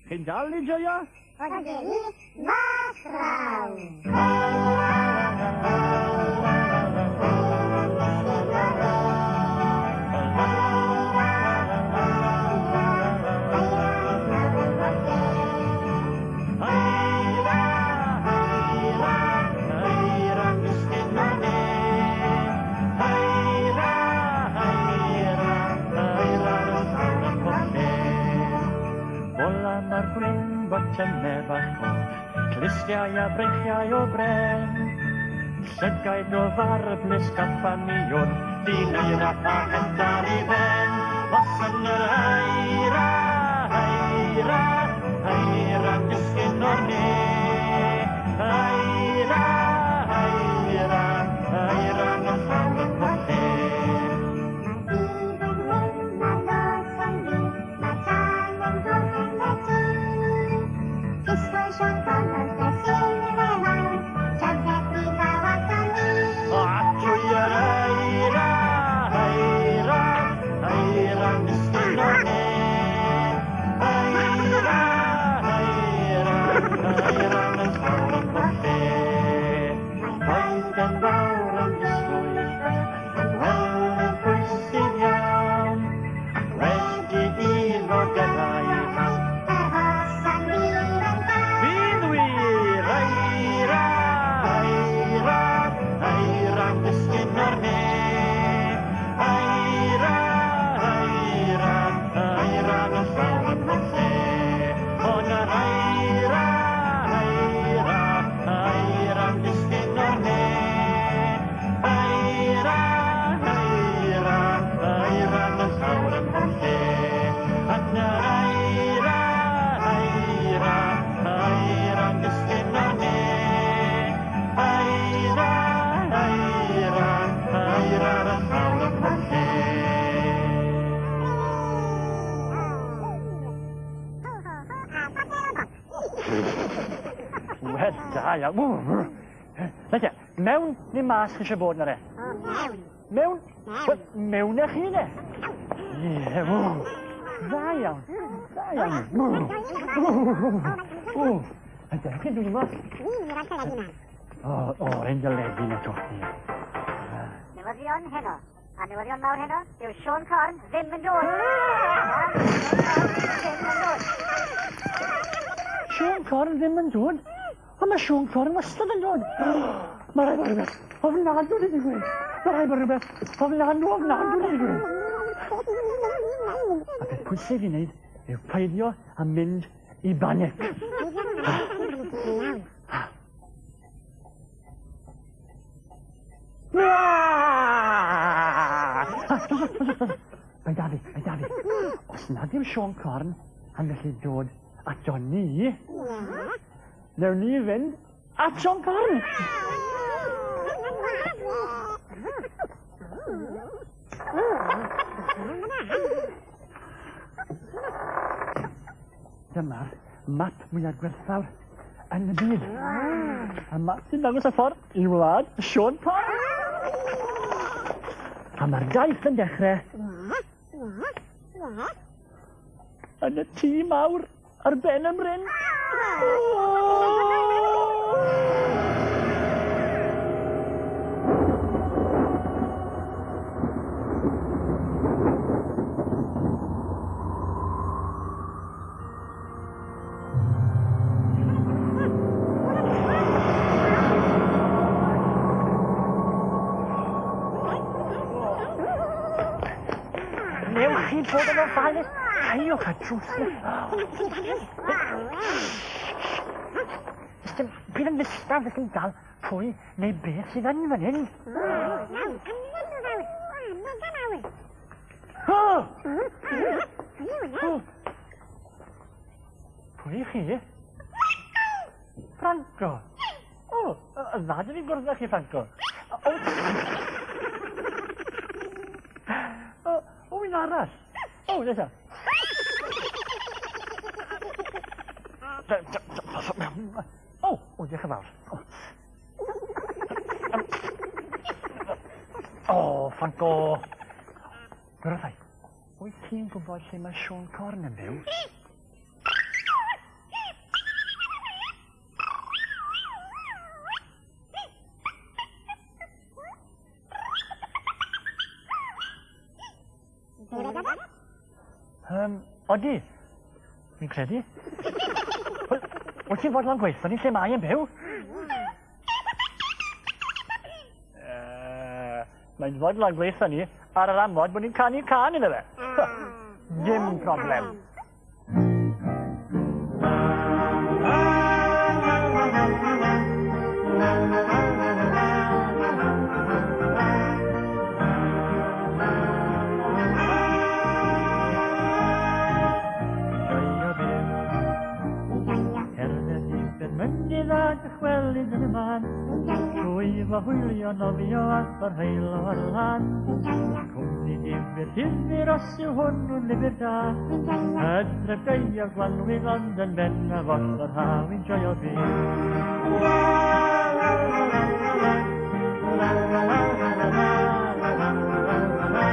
Chi'n dal i joio? Odyn ni, mas raw. Clistiau a breichiau o bren, llygaid o farblis gaffaniwn, dineira a hedar i ben. Os yn yr haira, disgyn o'r ne. Haira, na llawn yn poche. Da iawn. Nage, mewn neu mas chi eisiau bod na re? Mewn. Mewn? Mewn eich chi ne? Ie, da iawn. Da iawn. Ydych chi'n dwi'n mas? Oren dyledu na to. Newyddion heno. A newyddion mawr heno, yw Siôn Corn ddim yn dod. Siôn Corn ddim yn dod? Ond mae Siôn Corn wastad yn dod. Mae rai bod rhywbeth ofnadw wedi digwydd. Mae rai bod rhywbeth ofnadw wedi digwydd. A beth pwysig i wneud yw peidio a mynd i banic. Mae da fi. Os nad yw'n Siôn Corn yn gallu dod ato ni, newn ni fynd at Siôn Corn. Dyma'r map mwyaf gwerthfawr yn y byd. A map sy'n dangos y ffordd i wlad Siôn Corn. A mae'r daith yn dechrau yn y tŷ mawr ar ben y mryn. Newch chi bod yn ofalus? Caiwch a drws ni. Bydd yn ddistaw felly dal pwy neu beth sydd yn fan hyn. Pwy chi? Franco. Dda dyn ni'n gwrdd â chi, Franco. Un arall. Nesa. Diolch yn fawr. Franco. Gwrthau, wyt ti'n gwybod lle mae Siôn Corn yn byw? Odi, fi'n credu. Wyt ti'n fodlon gweithio ni lle mae yn byw? Mae'n fodlon gweithio ni ar yr amod bod ni'n canu can iddo fe. Dim problem. Chwelyd yn y man, rwyf o hwylio nofio at o'r heilo ar y lan. Cwmni difyr os yw hwn yn lyfr da. Ydref geio gwanwydd ond yn ben a fod o'r haw i'n joio byw. La la la la la la la la la la la la la la la.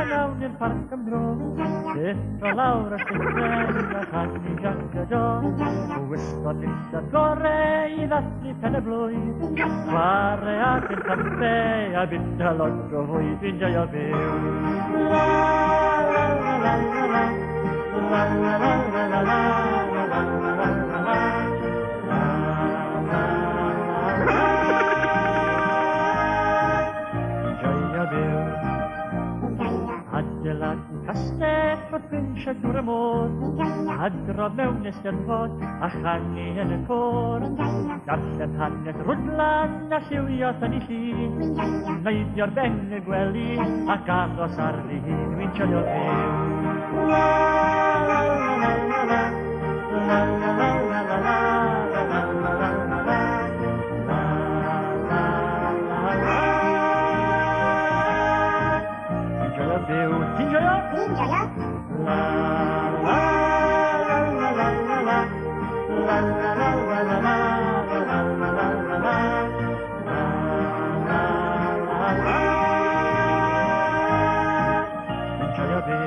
Nawn i'r parc am dro, beth o lawr a llygren a chanu gang a do. Wisgo dillad gorau i ddathlu pen y blwydd, chwarae ac yn campe a bita lot o hwy, dwi'n joio byw. La la la la la la, la la la la la la, la la la la la la. Adeilad castell o'r bynsiad dŵr y môr, adrodd mewn Eisteddfod a chanu yn y côr. Darllen hanes rwdlan a lliwio yn ei llun, neidio'r ben y gwely ac aros ar ei hun, dwi'n joio byw. La la la la la la, la la la la la la, la la la la la la. Ti'n joio? Dwi'n joio. La la la la la la la, la la la la la la, la la la la la la, la la la la. Dwi'n joio byw.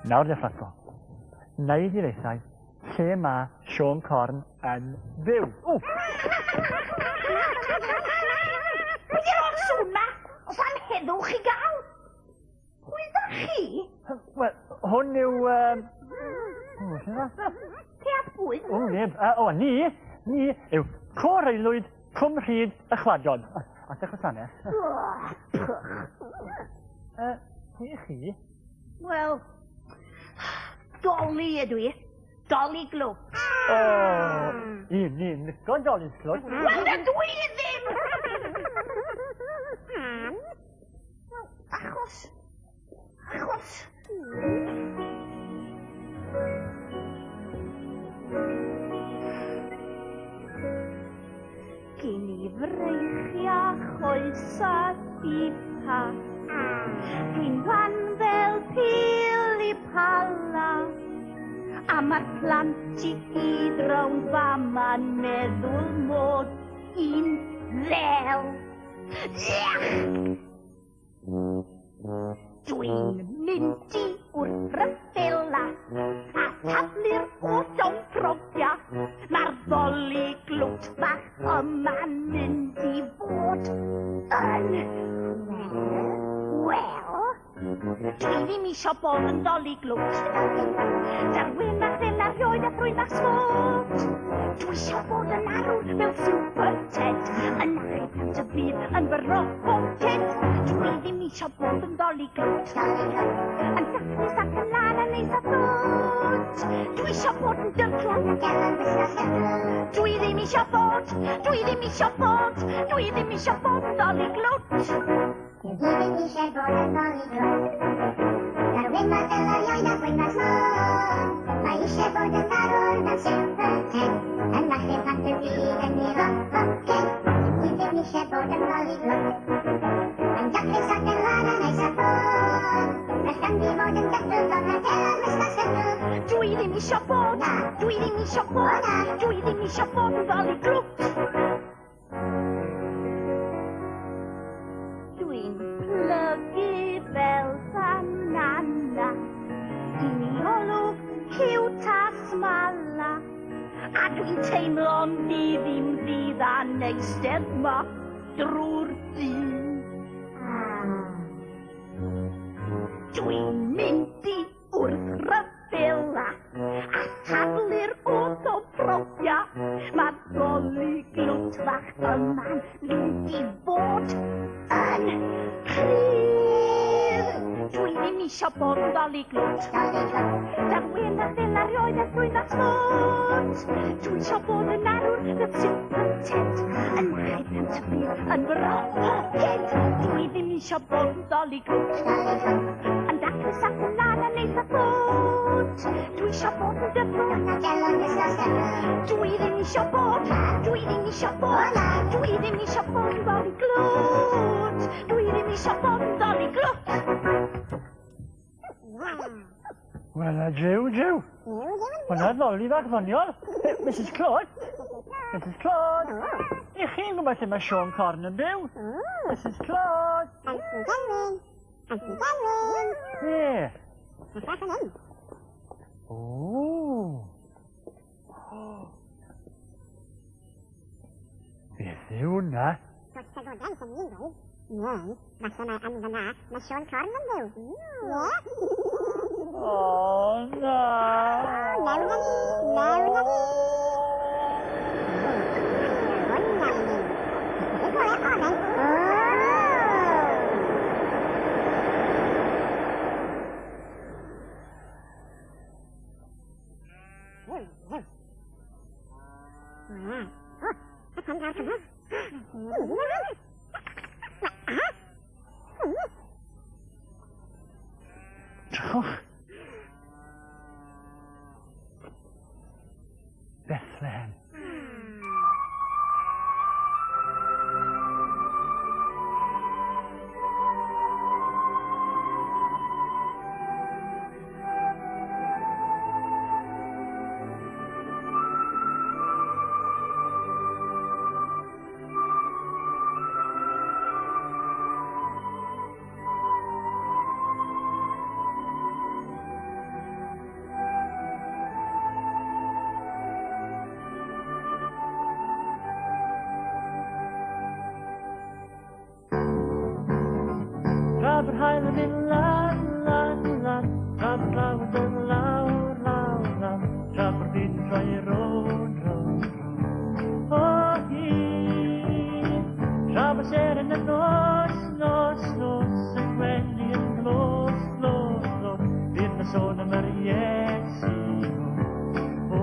Nawr de ffraco, neud i'r eithau lle mae Siôn Corn yn byw. Os am heddwch i gael? Pwy ydych chi? Wel, hwn yw... Te a pwy? Ni yw Coreilwyd Rhyd y Chwadods. A te chwasanaeth. Pwy ych chi? Wel, doli ydw i. Doli glwb. Ni'n licio Dolly's Clwb. Wel, ydw i ddim! Achos... Gyn i freichia choesa i pa. Dwi'n wan fel pil i pala. A mae'r plant i gyd rown fama'n meddwl mod un ddel. Dwi'n mynd i wrth ryffela a taflu'r odon profia. Mae'r ddoli glwt bach yma'n mynd i fod yn... Wel, dwi ddim isio bod yn ddoli glwt. Delwyn a ddyn a rhywun a thrwyn a smod. Dwi isio bod yn arwr fel Super Ted, yn achub dy bydd yn fy roboted. Dwi ddim isio bod yn ddoli glwt, yn daclus ac yn lan yn neis a ddod. Dwi isio bod yn dyrclwm, dwi ddim isio bod yn ddoli glwt. Dwi ddim isio bod yn ddoli glwt. Delwyn a ddyn a rhywun a thrwyn a smod. Mae eisiau bod yn arwr fel Super Ted, yn achub ac yn bydd yn ei roboted. Dwi ddim isio bod yn ddoli glwt, yn daclus ac yn lan yn neis a ddod. Felly di fod yn dydl ddod a telan wysgas hydl. Dwi ddim isio bod yn ddoli glwt. Dwi'n plygu fel banana, Dwi'n teimlo'n di ddim fydd a neistedd ma drwy'r dydd. Dwi'n mynd i wrth ryfela a taflu'r oed o brofia. Mae'r golyg lwt fach yma'n mynd i fod yn cryf. Dwi ddim isio bod yn ddolig lwt. Delwyn a Cynhyrchiad a Rhyd y Chwadods. Dwi isio bod yn arwr y Cynhyrchiad, yn achub yn tyfu yn brofed. Dwi ddim isio bod yn ddolig lwt, yn daclus ac yn lan yn eitha bod. Dwi isio bod yn dyfod. Dwi ddim isio bod yn ddolig lwt. Dwi ddim isio bod yn ddolig lwt. Wel, a jiw. Hwna ddoli fach ddoniol. Mrs Claude. Mrs Claude. I chi'n gwybod lle mae Siôn Corn yn byw? Mrs Claude. Ie. O. Beth yw hwnna? Mae Siôn Corn yn byw. O, na. Bethlehem. Grab yr hael yn mynd lan. Grab yr law yn dod lawr. Grab yr byd yn troi rownd. O hyd. Grab yr ser yn y nos. Yn gwenu yn glos. Bydd na sôn am yr Iesu. O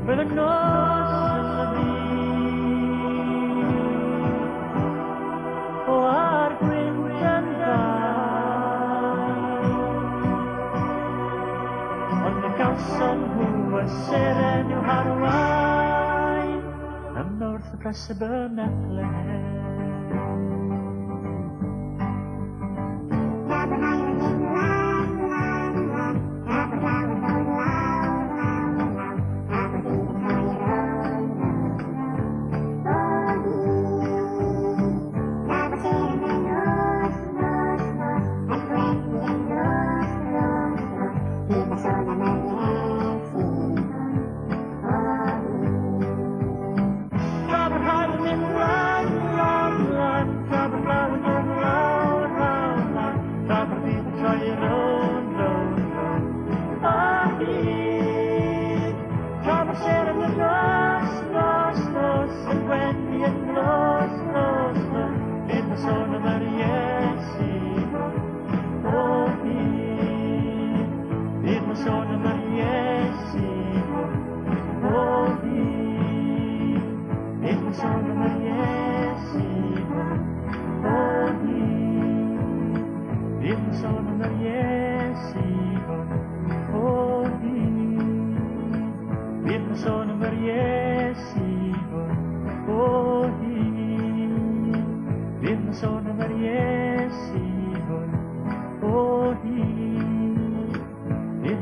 Bydd y nos yn y byd o ar gwynt yn fawr. Ond y gawson nhw y seren i'w harwain ym wrth y presib y Bethlehem.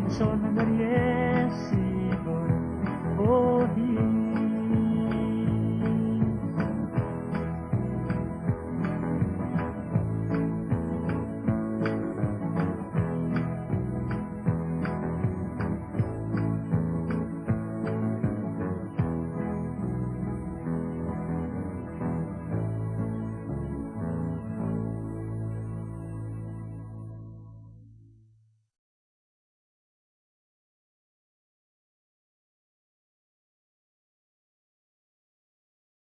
Sôn am yr